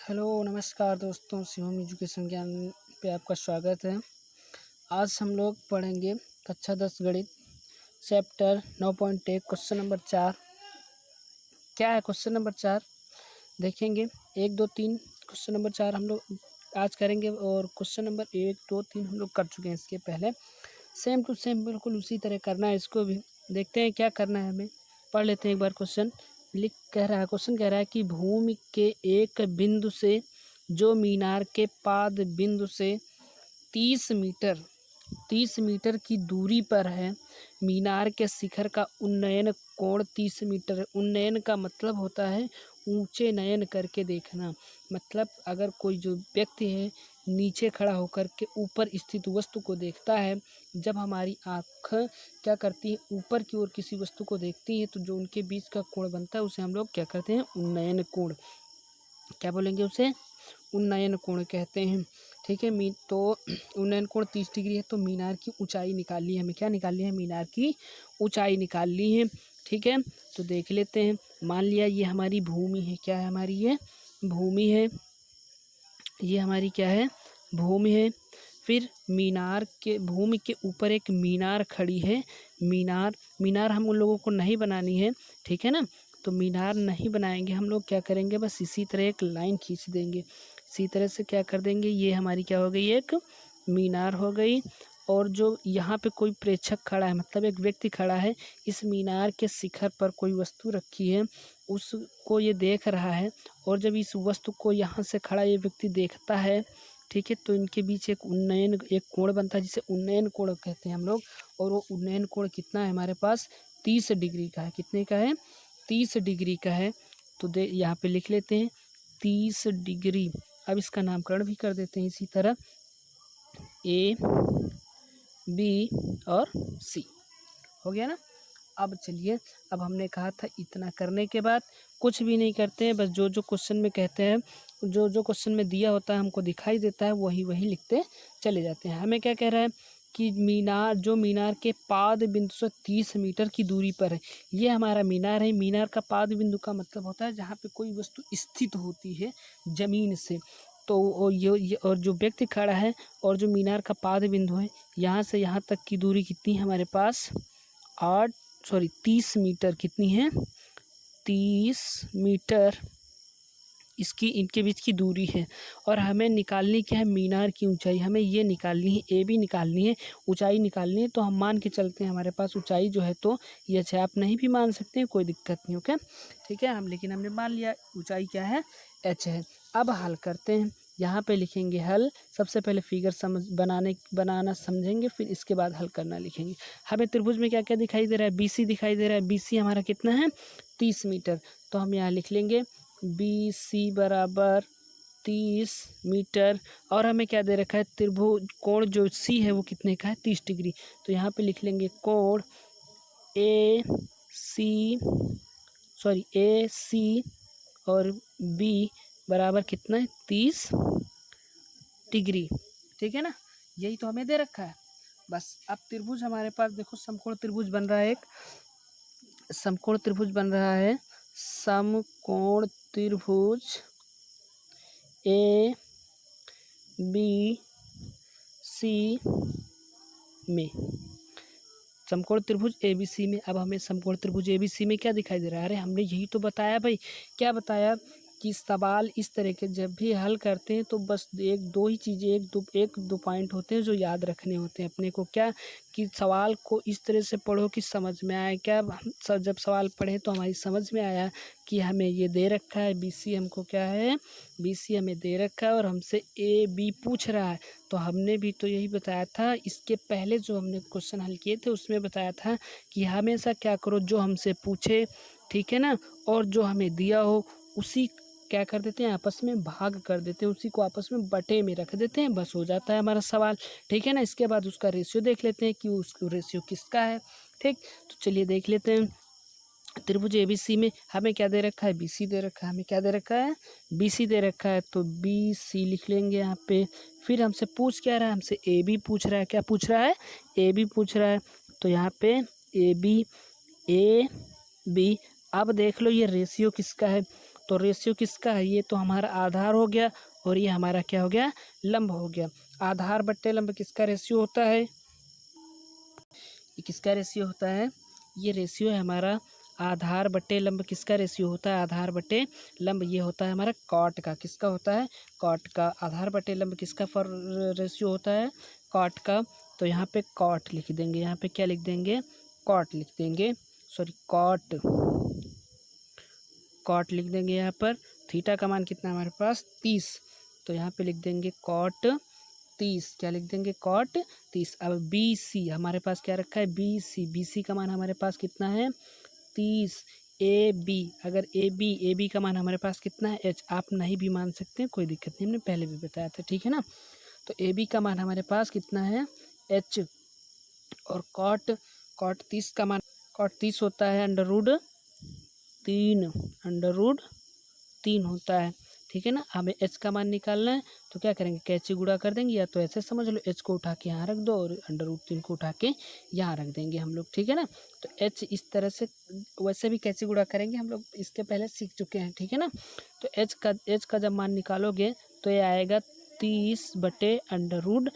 Hello नमस्कार दोस्तों, Shivam education ज्ञान पे आपका स्वागत है। आज हम लोग पढ़ेंगे कक्षा 10 गणित चैप्टर 9.1 क्वेश्चन नंबर 4। क्या है क्वेश्चन नंबर 4 देखेंगे। 1 2 3 क्वेश्चन नंबर 4 हम लोग आज करेंगे और क्वेश्चन नंबर 1 2 3 हम लोग कर चुके हैं इसके पहले। सेम टू सेम बिल्कुल उसी तरह करना है इसको भी। देखते हैं क्या करना है हमें। पढ़ लेते हैं एक बार क्वेश्चन। क्वेश्चन कह रहा है कि भूमि के एक बिंदु से जो मीनार के पाद बिंदु से 30 मीटर की दूरी पर है, मीनार के शिखर का उन्नयन कोण 30 मीटर है। उन्नयन का मतलब होता है ऊंचे नयन करके देखना। मतलब अगर कोई जो व्यक्ति है नीचे खड़ा होकर के ऊपर स्थित वस्तु को देखता है, जब हमारी आँख क्या करती है ऊपर की ओर किसी वस्तु को देखती है, तो जो उनके बीच का कोण बनता है उसे हम लोग क्या कहते हैं, उन्नयन कोण। क्या बोलेंगे उसे, उन्नयन कोण कहते हैं। ठीक है, तो उन्नयन कोण 30 डिग्री है। तो मीनार की ऊंचाई निकालनी है हमें। क्या निकालनी है, मीनार की ऊंचाई निकालनी है। ठीक है, तो देख लेते हैं। मान लिया ये हमारी भूमि है। क्या है हमारी, ये भूमि है। ये हमारी क्या है, भूमि है। फिर मीनार के भूमि के ऊपर एक मीनार खड़ी है। मीनार हम उन लोगों को नहीं बनानी है, ठीक है ना। तो मीनार नहीं बनाएंगे हम लोग, क्या करेंगे, बस इसी तरह एक लाइन खींच देंगे। इसी तरह से क्या कर देंगे, ये हमारी क्या हो गई, एक मीनार हो गई। और जो यहाँ पे कोई प्रेक्षक खड़ा है, मतलब एक व्यक्ति खड़ा है, इस मीनार के शिखर पर कोई वस्तु रखी है, उसको ये देख रहा है। और जब इस वस्तु को यहाँ से खड़ा ये व्यक्ति देखता है, ठीक है, तो इनके बीच एक कोण बनता है, जिसे उन्नयन कोण कहते हैं हम लोग। और वो उन्नयन कोण कितना है हमारे पास, 30 डिग्री का है। कितने का है, 30 डिग्री का है। तो यहाँ पे लिख लेते हैं 30 डिग्री। अब इसका नामकरण भी कर देते हैं इसी तरह, ए बी और सी। हो गया ना। अब चलिए, अब हमने कहा था इतना करने के बाद कुछ भी नहीं करते हैं, बस जो जो क्वेश्चन में कहते हैं, जो जो क्वेश्चन में दिया होता है हमको दिखाई देता है, वही वही लिखते चले जाते हैं। हमें क्या कह रहा है कि मीनार के पाद बिंदु से 30 मीटर की दूरी पर है। ये हमारा मीनार है। मीनार का पाद बिंदु का मतलब होता है जहाँ पे कोई वस्तु स्थित होती है जमीन से। तो ये और जो व्यक्ति खड़ा है और जो मीनार का पाद बिंदु है, यहाँ से यहाँ तक की दूरी कितनी है हमारे पास, 30 मीटर। कितनी है, 30 मीटर इसकी इनके बीच की दूरी है। और हमें निकालनी क्या है, मीनार की ऊंचाई। हमें ये निकालनी है, ए बी निकालनी है, ऊंचाई निकालनी है। तो हम मान के चलते हैं हमारे पास ऊंचाई जो है तो ये अच्छा, आप नहीं भी मान सकते हैं, कोई दिक्कत नहीं। ओके, ठीक है, लेकिन हमने मान लिया ऊंचाई क्या है, एच है। अब हल करते हैं। यहाँ पे लिखेंगे हल। सबसे पहले फिगर बनाना समझेंगे, फिर इसके बाद हल करना लिखेंगे। हमें त्रिभुज में क्या क्या दिखाई दे रहा है, बीसी दिखाई दे रहा है। बीसी हमारा कितना है, 30 मीटर। तो हम यहाँ लिख लेंगे बी सी बराबर 30 मीटर। और हमें क्या दे रखा है, त्रिभुज कोण जो सी है वो कितने का है, 30 डिग्री। तो यहाँ पे लिख लेंगे कोण ए सी और बी बराबर कितना है, 30 डिग्री। ठीक है ना, यही तो हमें दे रखा है। बस अब त्रिभुज हमारे पास देखो, समकोण त्रिभुज बन रहा है। एक समकोण त्रिभुज बन रहा है। समकोण त्रिभुज ए बी सी में, समकोण त्रिभुज ए बी सी में। अब हमें समकोण त्रिभुज ए बी सी में क्या दिखाई दे रहा है, अरे हमने यही तो बताया भाई। क्या बताया कि सवाल इस तरह के जब भी हल करते हैं तो बस एक दो ही चीज़ें, एक दो पॉइंट होते हैं जो याद रखने होते हैं अपने को। क्या कि सवाल को इस तरह से पढ़ो कि समझ में आए। क्या हम जब सवाल पढ़े तो हमारी समझ में आया कि हमें ये दे रखा है, बीसी हमको क्या है, बीसी हमें दे रखा है और हमसे ए बी पूछ रहा है। तो हमने भी तो यही बताया था, इसके पहले जो हमने क्वेश्चन हल किए थे उसमें बताया था कि हमेशा क्या करो, जो हमसे पूछे, ठीक है ना, और जो हमें दिया हो उसी क्या कर देते हैं, आपस में भाग कर देते हैं, उसी को आपस में बटे में रख देते हैं, बस हो जाता है हमारा सवाल। ठीक है ना, इसके बाद उसका रेशियो देख लेते हैं कि उसको रेशियो किसका है। ठीक, तो चलिए देख लेते हैं। त्रिभुज एबीसी में हमें क्या दे रखा है, बीसी दे रखा है। हमें क्या दे रखा है, बीसी दे रखा है। तो बी सी लिख लेंगे यहाँ पे। फिर हमसे पूछ क्या रहा है, हमसे ए बी पूछ रहा है। क्या पूछ रहा है, ए बी पूछ रहा है। तो यहाँ पे ए बी अब देख लो ये रेशियो किसका है। तो रेशियो किसका है, ये तो हमारा आधार हो गया और ये हमारा क्या हो गया, लंब हो गया। आधार बट्टे लंब किसका रेशियो होता है, ये किसका रेशियो होता है, ये रेशियो है हमारा आधार बटे लंब। किसका रेशियो होता है, आधार बटे लंब, ये होता है हमारा कॉट का। किसका होता है, कॉट का। आधार बटे लंब किसका फॉर रेशियो होता है, कॉट का। तो यहाँ पे कॉट लिख देंगे, यहाँ पे क्या लिख देंगे, कॉट लिख देंगे, सॉरी कॉट, कॉट लिख देंगे यहाँ पर। थीटा का मान कितना है हमारे पास, 30, तो यहाँ पे लिख देंगे कॉट 30। क्या लिख देंगे, कॉट 30। अब बी सी हमारे पास क्या रखा है, बी सी, बी सी का मान हमारे पास कितना है, 30। ए बी, अगर ए बी का मान हमारे पास कितना है, एच। आप नहीं भी मान सकते हैं, कोई दिक्कत नहीं, हमने पहले भी बताया था, ठीक है ना। तो ए बी का मान हमारे पास कितना है, एच। और कॉट, कॉट 30 का मान, कॉट 30 होता है √3 होता है, ठीक है ना। हमें एच का मान निकालना है, तो क्या करेंगे, कैंची गुणा कर देंगे, या तो ऐसे समझ लो, एच को उठा के यहाँ रख दो और √3 को उठा के यहाँ रख देंगे हम लोग, ठीक है ना। तो एच इस तरह से, वैसे भी कैंची गुणा करेंगे हम लोग, इसके पहले सीख चुके हैं, ठीक है ना। तो एच का जब मान निकालोगे तो ये आएगा 30/√3,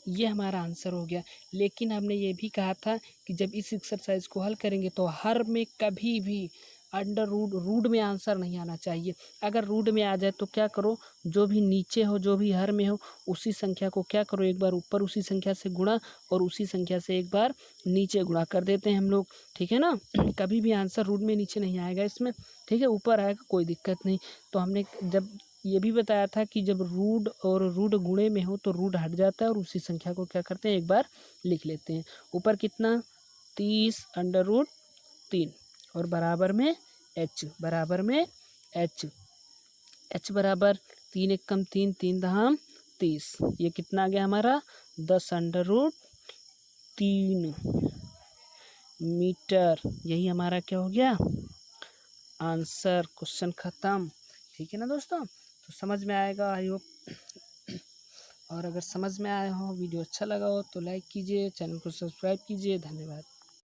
ये हमारा आंसर हो गया। लेकिन हमने ये भी कहा था कि जब इस एक्सरसाइज को हल करेंगे तो हर में कभी भी रूट में आंसर नहीं आना चाहिए। अगर रूट में आ जाए तो क्या करो, जो भी नीचे हो, जो भी हर में हो, उसी संख्या को क्या करो, एक बार ऊपर उसी संख्या से गुणा और उसी संख्या से एक बार नीचे गुणा कर देते हैं हम लोग, ठीक है ना। कभी भी आंसर रूट में नीचे नहीं आएगा इसमें, ठीक है, ऊपर आएगा, कोई दिक्कत नहीं। तो हमने जब ये भी बताया था कि जब रूट और रूट गुणे में हो तो रूट हट जाता है और उसी संख्या को क्या करते हैं, एक बार लिख लेते हैं। ऊपर कितना, 30/√3 और बराबर में एच, बराबर में एच, एच बराबर 3 एकम 3, 3 दहाम 30, ये कितना आ गया हमारा, 10√3 मीटर। यही हमारा क्या हो गया, आंसर। क्वेश्चन खत्म, ठीक है ना दोस्तों। तो समझ में आएगा आई होप। और अगर समझ में आया हो, वीडियो अच्छा लगा हो तो लाइक कीजिए, चैनल को सब्सक्राइब कीजिए। धन्यवाद।